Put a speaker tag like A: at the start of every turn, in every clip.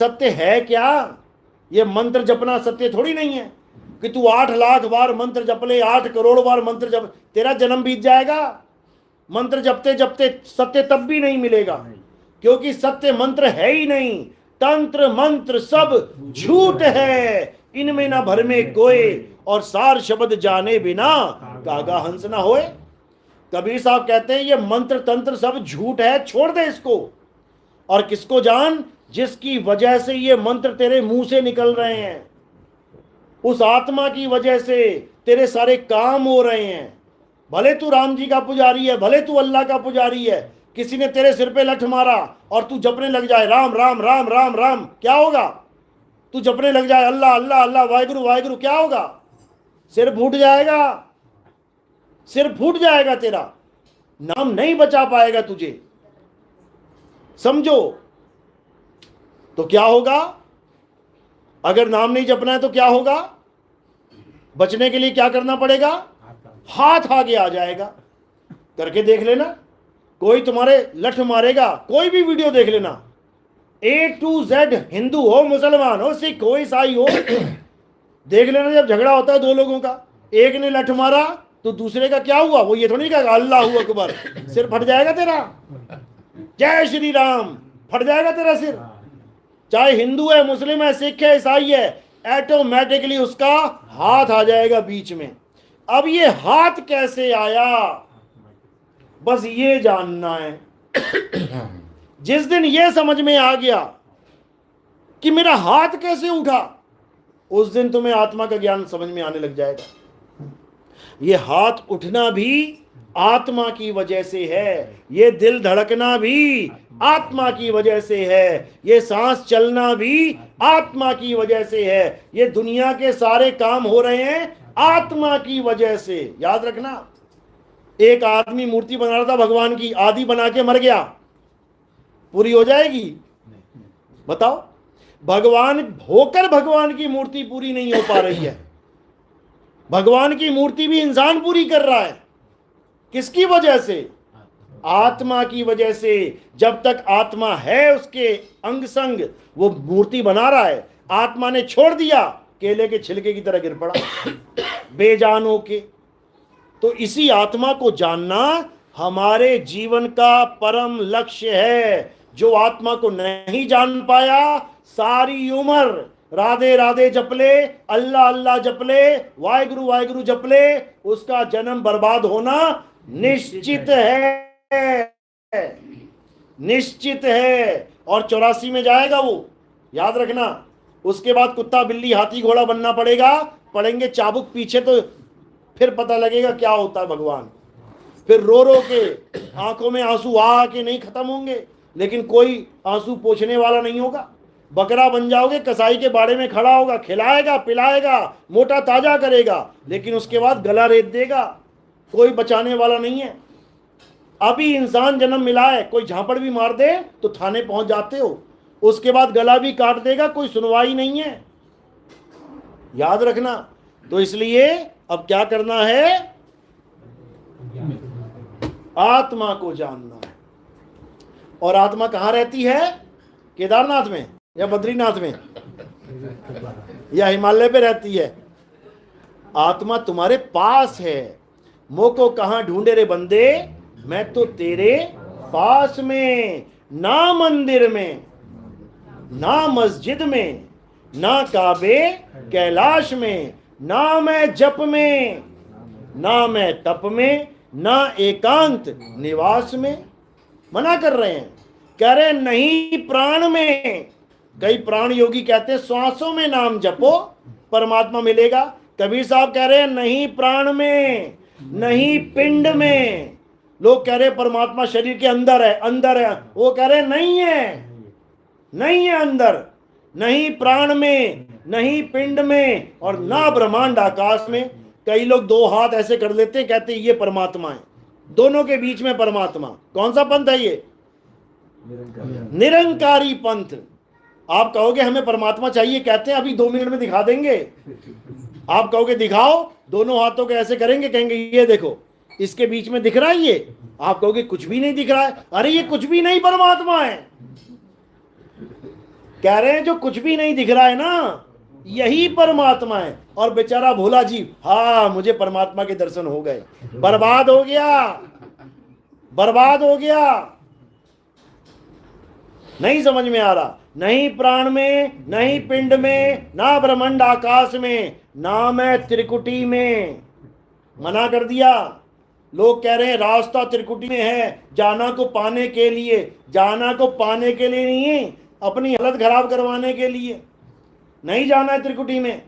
A: सत्य है क्या? ये मंत्र जपना सत्य थोड़ी नहीं है कि तू 8 लाख बार मंत्र जप ले, 8 करोड़ बार मंत्र जप, तेरा जन्म बीत जाएगा। मंत्र जपते जपते सत्य तब भी नहीं मिलेगा, क्योंकि सत्य मंत्र है ही नहीं। तंत्र मंत्र सब झूठ है, इनमें ना भर में कोई, और सार शब्द जाने बिना कागा हंस ना होए। कबीर साहब कहते हैं ये मंत्र तंत्र सब झूठ है, छोड़ दे इसको। और किसको जान? जिसकी वजह से ये मंत्र तेरे मुंह से निकल रहे हैं, उस आत्मा की वजह से तेरे सारे काम हो रहे हैं। भले तू राम जी का पुजारी है, भले तू अल्लाह का पुजारी है, किसी ने तेरे सिर पे लठ मारा और तू जपने लग जाए राम राम राम राम राम, क्या होगा? तू जपने लग जाए अल्लाह अल्लाह अल्लाह वाहिगुरु वाहिगुरु, क्या होगा? सिर फूट जाएगा, सिर फूट जाएगा तेरा, नाम नहीं बचा पाएगा तुझे, समझो। तो क्या होगा? अगर नाम नहीं जपना है तो क्या होगा? बचने के लिए क्या करना पड़ेगा? हाथ आगे आ जाएगा। करके देख लेना, कोई तुम्हारे लठ मारेगा, कोई भी वीडियो देख लेना, A to Z, हिंदू हो, मुसलमान हो, सिख हो, ईसाई हो, देख लेना। जब झगड़ा होता है दो लोगों का, एक ने लठ मारा तो दूसरे का क्या हुआ? वो ये थोड़ी कहेगा अल्लाह अकबर, सिर फट जाएगा तेरा। जय श्री राम, फट जाएगा तेरा सिर। चाहे हिंदू है, मुस्लिम है, सिख है, ईसाई है, ऑटोमेटिकली उसका हाथ आ जाएगा बीच में। अब ये हाथ कैसे आया, बस ये जानना है। जिस दिन ये समझ में आ गया कि मेरा हाथ कैसे उठा, उस दिन तुम्हें आत्मा का ज्ञान समझ में आने लग जाएगा। ये हाथ उठना भी आत्मा की वजह से है, ये दिल धड़कना भी आत्मा की वजह से है, ये सांस चलना भी आत्मा की वजह से है, ये दुनिया के सारे काम हो रहे हैं आत्मा की वजह से। याद रखना, एक आदमी मूर्ति बना रहा था भगवान की, आधी बना के मर गया, पूरी हो जाएगी? बताओ। भगवान होकर भगवान की मूर्ति पूरी नहीं हो पा रही है। भगवान की मूर्ति भी इंसान पूरी कर रहा है। किसकी वजह से? आत्मा की वजह से। जब तक आत्मा है उसके अंग संग, वो मूर्ति बना रहा है। आत्मा ने छोड़ दिया, केले के छिलके की तरह गिर पड़ा बेजान होके। तो इसी आत्मा को जानना हमारे जीवन का परम लक्ष्य है। जो आत्मा को नहीं जान पाया, सारी उम्र राधे राधे जप ले, अल्लाह अल्लाह जप ले, वाहिगुरु वाहिगुरु जप ले, उसका जन्म बर्बाद होना निश्चित है, निश्चित है। और 84 में जाएगा वो, याद रखना। उसके बाद कुत्ता बिल्ली हाथी घोड़ा बनना पड़ेगा, पड़ेंगे चाबुक पीछे, तो फिर पता लगेगा क्या होता है भगवान। फिर रो रो के आंखों में आंसू आ के नहीं खत्म होंगे, लेकिन कोई आंसू पोंछने वाला नहीं होगा। बकरा बन जाओगे, कसाई के बाड़े में खड़ा होगा, खिलाएगा पिलाएगा, मोटा ताजा करेगा, लेकिन उसके बाद गला रेत देगा, कोई बचाने वाला नहीं है। अभी इंसान जन्म मिला है, कोई झापड़ भी मार दे तो थाने पहुंच जाते हो, उसके बाद गला भी काट देगा, कोई सुनवाई नहीं है। याद रखना। तो इसलिए अब क्या करना है? आत्मा को जानना है। और आत्मा कहां रहती है? केदारनाथ में या बद्रीनाथ में या हिमालय पे रहती है? आत्मा तुम्हारे पास है। मोको कहां ढूंढे रे बंदे, मैं तो तेरे पास में। ना मंदिर में, ना मस्जिद में, ना काबे कैलाश में, ना मैं जप में, ना मैं तप में, ना एकांत निवास में। मना कर रहे हैं, कह रहे हैं नहीं प्राण में। कई प्राण योगी कहते हैं श्वासों में नाम जपो परमात्मा मिलेगा। कबीर साहब कह रहे हैं नहीं प्राण में, नहीं पिंड में। लोग कह रहे हैं परमात्मा शरीर के अंदर है, अंदर है। वो कह रहे हैं नहीं है, नहीं है अंदर, नहीं प्राण में, नहीं पिंड में, और ना ब्रह्मांड आकाश में। कई लोग दो हाथ ऐसे कर लेते हैं, कहते हैं ये परमात्मा है, दोनों के बीच में परमात्मा। कौन सा पंथ है ये? निरंकारी पंथ। आप कहोगे हमें परमात्मा चाहिए, कहते हैं अभी 2 मिनट में दिखा देंगे। आप कहोगे दिखाओ, दोनों हाथों को ऐसे करेंगे, कहेंगे ये देखो इसके बीच में दिख रहा है ये। आप कहोगे कुछ भी नहीं दिख रहा है। अरे ये कुछ भी नहीं परमात्मा है। कह रहे हैं जो कुछ भी नहीं दिख रहा है ना, यही परमात्मा है। और बेचारा भोला जी, हाँ मुझे परमात्मा के दर्शन हो गए, बर्बाद हो गया, बर्बाद हो गया। नहीं समझ में आ रहा, नहीं प्राण में, नहीं पिंड में, ना ब्रह्मांड आकाश में, ना मैं त्रिकुटी में। मना कर दिया। लोग कह रहे हैं रास्ता त्रिकुटी में है जाना को पाने के लिए। जाना को पाने के लिए नहीं है, अपनी हालत खराब करवाने के लिए नहीं जाना है त्रिकुटी में।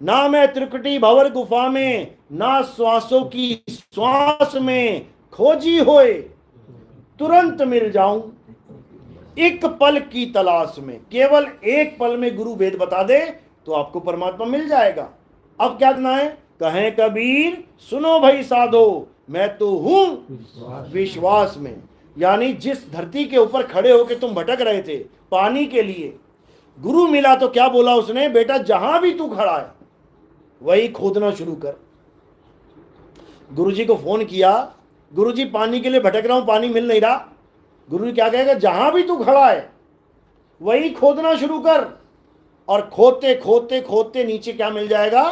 A: ना मैं त्रिकुटी भंवर गुफा में, ना श्वासों की श्वास में खोजी होए तुरंत मिल जाऊं एक पल की तलाश में। केवल एक पल में गुरु वेद बता दे तो आपको परमात्मा मिल जाएगा। अब क्या करना है? कहें कबीर सुनो भाई साधो, मैं तो हूं विश्वास में। यानी जिस धरती के ऊपर खड़े होकर तुम भटक रहे थे पानी के लिए, गुरु मिला तो क्या बोला उसने? बेटा जहां भी तू खड़ा है वही खोदना शुरू कर। गुरुजी को फोन किया, गुरुजी पानी के लिए भटक रहा हूं, पानी मिल नहीं रहा। गुरुजी क्या कहेगा? जहां भी तू खड़ा है वही खोदना शुरू कर। और खोदते खोदते खोदते नीचे क्या मिल जाएगा?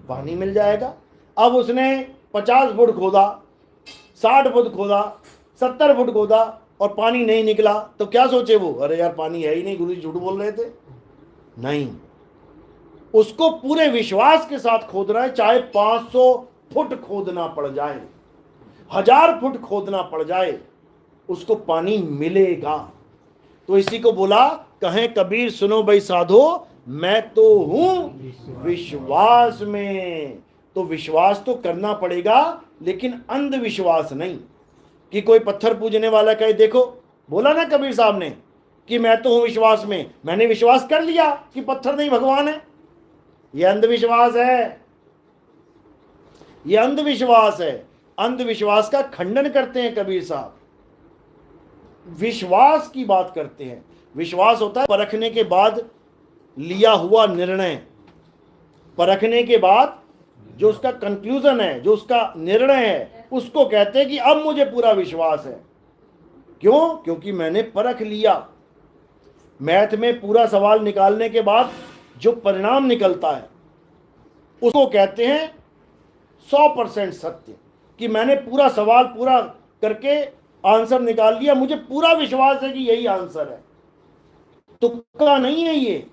A: पानी मिल जाएगा। अब उसने 50 फुट खोदा, 60 फुट खोदा, 70 फुट खोदा और पानी नहीं निकला तो क्या सोचे वो? अरे यार पानी है ही नहीं, गुरुजी झूठ बोल रहे थे। नहीं, उसको पूरे विश्वास के साथ खोदना है, चाहे 500 फुट खोदना पड़ जाए, 1000 फुट खोदना पड़ जाए, उसको पानी मिलेगा। तो इसी को बोला, कहें कबीर सुनो भाई साधो, मैं तो हूं विश्वास में। तो विश्वास तो करना पड़ेगा, लेकिन अंधविश्वास नहीं कि कोई पत्थर पूजने वाला कहे, देखो बोला ना कबीर साहब ने कि मैं तो हूं विश्वास में, मैंने विश्वास कर लिया कि पत्थर नहीं भगवान है। यह अंधविश्वास है, यह अंधविश्वास है। अंधविश्वास का खंडन करते हैं कबीर साहब, विश्वास की बात करते हैं। विश्वास होता है परखने के बाद लिया हुआ निर्णय। परखने के बाद जो उसका कंक्लूजन है, जो उसका निर्णय है, उसको कहते हैं कि अब मुझे पूरा विश्वास है। क्यों? क्योंकि मैंने परख लिया। मैथ में पूरा सवाल निकालने के बाद जो परिणाम निकलता है उसको कहते हैं 100% सत्य, कि मैंने पूरा सवाल पूरा करके आंसर निकाल लिया, मुझे पूरा विश्वास है कि यही आंसर है, तुक्का नहीं है ये,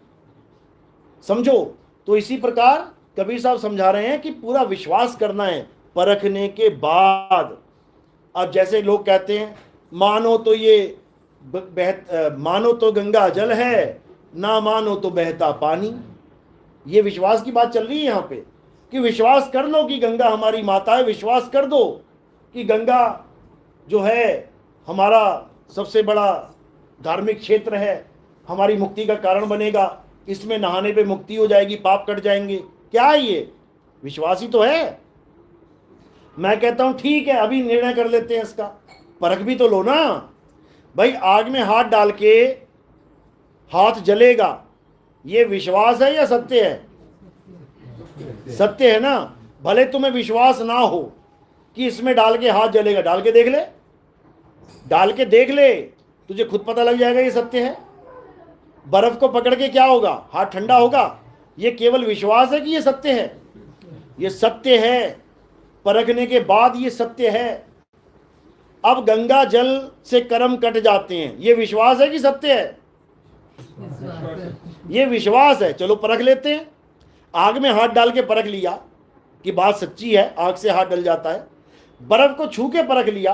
A: समझो। तो इसी प्रकार कबीर साहब समझा रहे हैं कि पूरा विश्वास करना है परखने के बाद। अब जैसे लोग कहते हैं मानो तो ये मानो तो गंगा जल है, ना मानो तो बहता पानी। ये विश्वास की बात चल रही है यहाँ पे कि विश्वास कर लो कि गंगा हमारी माता है, विश्वास कर दो कि गंगा जो है हमारा सबसे बड़ा धार्मिक क्षेत्र है, हमारी मुक्ति का कारण बनेगा, इसमें नहाने पे मुक्ति हो जाएगी, पाप कट जाएंगे। क्या है ये? विश्वास ही तो है। मैं कहता हूं ठीक है, अभी निर्णय कर लेते हैं इसका, परख भी तो लो ना भाई। आग में हाथ डाल के हाथ जलेगा, ये विश्वास है या सत्य है? सत्य है ना। भले तुम्हें विश्वास ना हो कि इसमें डाल के हाथ जलेगा, डाल के देख ले, डाल के देख ले, तुझे खुद पता लग जाएगा ये सत्य है। बर्फ को पकड़ के क्या होगा? हाथ ठंडा होगा। ये केवल विश्वास है कि ये सत्य है? ये सत्य है, परखने के बाद ये सत्य है। अब गंगा जल से कर्म कट जाते हैं, ये विश्वास है कि सत्य है? ये विश्वास है। चलो परख लेते हैं। आग में हाथ डाल के परख लिया कि बात सच्ची है, आग से हाथ डल जाता है। बर्फ को छू के परख लिया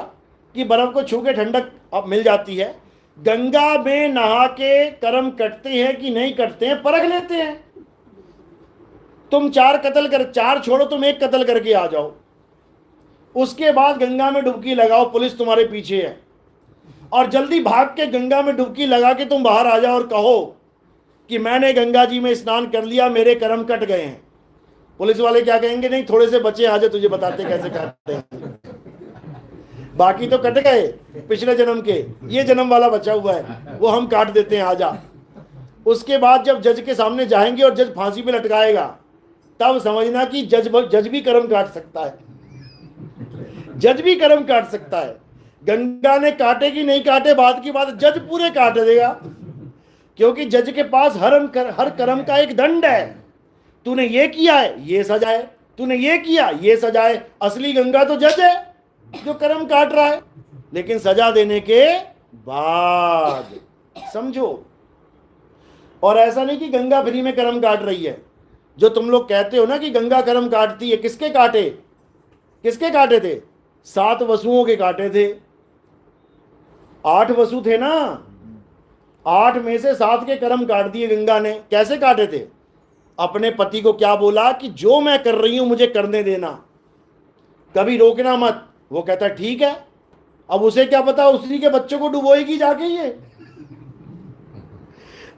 A: कि बर्फ को छू के ठंडक अब मिल जाती है। गंगा में नहा के कर्म कटते हैं कि नहीं कटते हैं, परख लेते हैं। तुम 4 कत्ल कर, 4 छोड़ो, तुम 1 कत्ल करके आ जाओ, उसके बाद गंगा में डुबकी लगाओ, पुलिस तुम्हारे पीछे है, और जल्दी भाग के गंगा में डुबकी लगा के तुम बाहर आ जाओ और कहो कि मैंने गंगा जी में स्नान कर लिया, मेरे कर्म कट गए हैं। पुलिस वाले क्या कहेंगे? नहीं, थोड़े से बचे, आ जा, तुझे बताते कैसे काटते हैं। बाकी तो कट गए पिछले जन्म के, ये जन्म वाला बचा हुआ है, वो हम काट देते हैं, आ जा। उसके बाद जब जज के सामने जाएंगे और जज फांसी पे लटकाएगा, तब समझना कि जज भी कर्म काट सकता है, जज भी कर्म काट सकता है। गंगा ने काटे कि नहीं काटे बात की बात, जज पूरे काट देगा। क्योंकि जज के पास हर कर्म का एक दंड है। तूने ये किया है, ये सजा है, तूने ये किया, ये सजा है। असली गंगा तो जज है जो कर्म काट रहा है, लेकिन सजा देने के बाद, समझो। और ऐसा नहीं कि गंगा फ्री में कर्म काट रही है। जो तुम लोग कहते हो ना कि गंगा कर्म काटती है, किसके काटे, किसके काटे थे? 7 वसुओं के काटे थे। 8 वसु थे ना, 8 में से 7 के कर्म काट दिए गंगा ने। कैसे काटे थे? अपने पति को क्या बोला कि जो मैं कर रही हूं मुझे करने देना, कभी रोकना मत। वो कहता ठीक है। अब उसे क्या पता उसी के बच्चों को डुबोएगी जाके ये।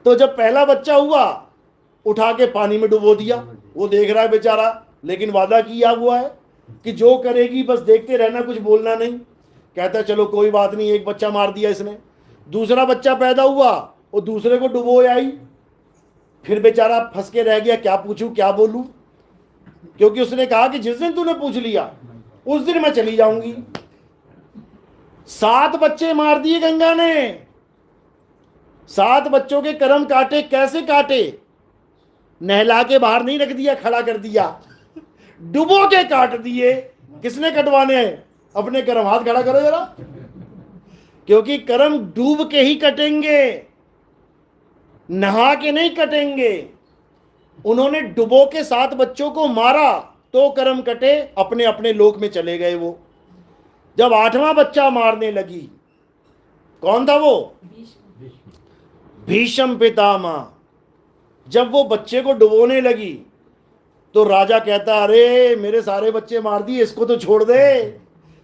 A: तो जब पहला बच्चा हुआ, उठा के पानी में डुबो दिया। वो देख रहा है बेचारा, लेकिन वादा किया हुआ है कि जो करेगी बस देखते रहना, कुछ बोलना नहीं। कहता चलो कोई बात नहीं, एक बच्चा मार दिया इसने। दूसरा बच्चा पैदा हुआ, वो दूसरे को डुबो आई। फिर बेचारा फंस के रह गया, क्या पूछूं क्या बोलूं, क्योंकि उसने कहा कि जिस दिन तूने पूछ लिया उस दिन मैं चली जाऊंगी। 7 बच्चे मार दिए गंगा ने। 7 बच्चों के कर्म काटे। कैसे काटे? नहला के बाहर नहीं रख दिया, खड़ा कर दिया, डुबो के काट दिए। किसने कटवाने हैं? अपने कर्म। हाथ खड़ा करो जरा, क्योंकि कर्म डूब के ही कटेंगे, नहा के नहीं कटेंगे। उन्होंने डुबो के 7 बच्चों को मारा तो कर्म कटे, अपने अपने लोक में चले गए वो। जब 8वां बच्चा मारने लगी, कौन था वो? भीष्म पितामह। जब वो बच्चे को डुबोने लगी तो राजा कहता अरे मेरे सारे बच्चे मार दिए, इसको तो छोड़ दे।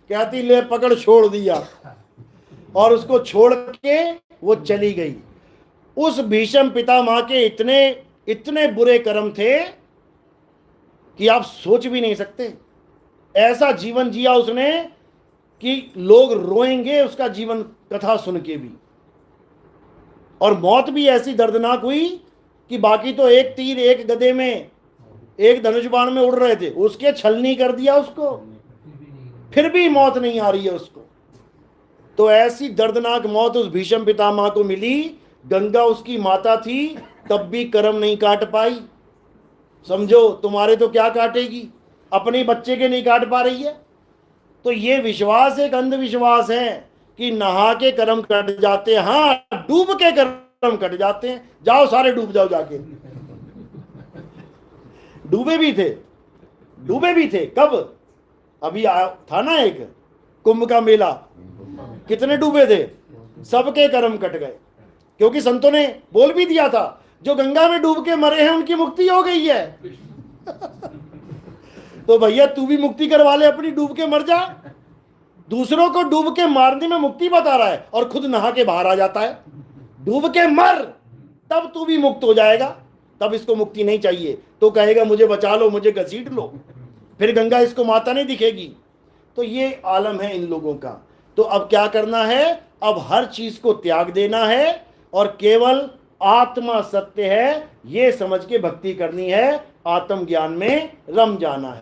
A: कहती ले पकड़, छोड़ दिया। और उसको छोड़ के वो चली गई। उस भीष्म पितामह के इतने इतने बुरे कर्म थे कि आप सोच भी नहीं सकते। ऐसा जीवन जिया उसने कि लोग रोएंगे उसका जीवन कथा सुन के भी। और मौत भी ऐसी दर्दनाक हुई कि बाकी तो एक तीर एक गदे में, एक धनुष बाण में उड़ रहे थे, उसके छलनी कर दिया उसको, फिर भी मौत नहीं आ रही है उसको। तो ऐसी दर्दनाक मौत उस भीष्म पितामह को मिली। गंगा उसकी माता थी, तब भी कर्म नहीं काट पाई। समझो, तुम्हारे तो क्या काटेगी, अपने बच्चे के नहीं काट पा रही है। तो ये विश्वास एक अंधविश्वास है कि नहा के कर्म कट जाते हैं। हाँ, डूब के कर्म कट जाते हैं। जाओ सारे डूब जाओ जाके। डूबे भी थे, डूबे भी थे। कब? अभी था ना एक कुंभ का मेला, कितने डूबे थे? सबके कर्म कट गए, क्योंकि संतों ने बोल भी दिया था जो गंगा में डूब के मरे हैं उनकी मुक्ति हो गई है। तो भैया तू भी मुक्ति करवा ले अपनी, डूब के मर जा। दूसरों को डूब के मारने में मुक्ति बता रहा है और खुद नहा के बाहर आ जाता है। डूब के मर, तब तू भी मुक्त हो जाएगा। तब इसको मुक्ति नहीं चाहिए तो कहेगा मुझे बचा लो, मुझे घसीट लो, फिर गंगा इसको माता नहीं दिखेगी। तो ये आलम है इन लोगों का। तो अब क्या करना है? अब हर चीज को त्याग देना है और केवल आत्मा सत्य है ये समझ के भक्ति करनी है, आत्म ज्ञान में रम जाना है।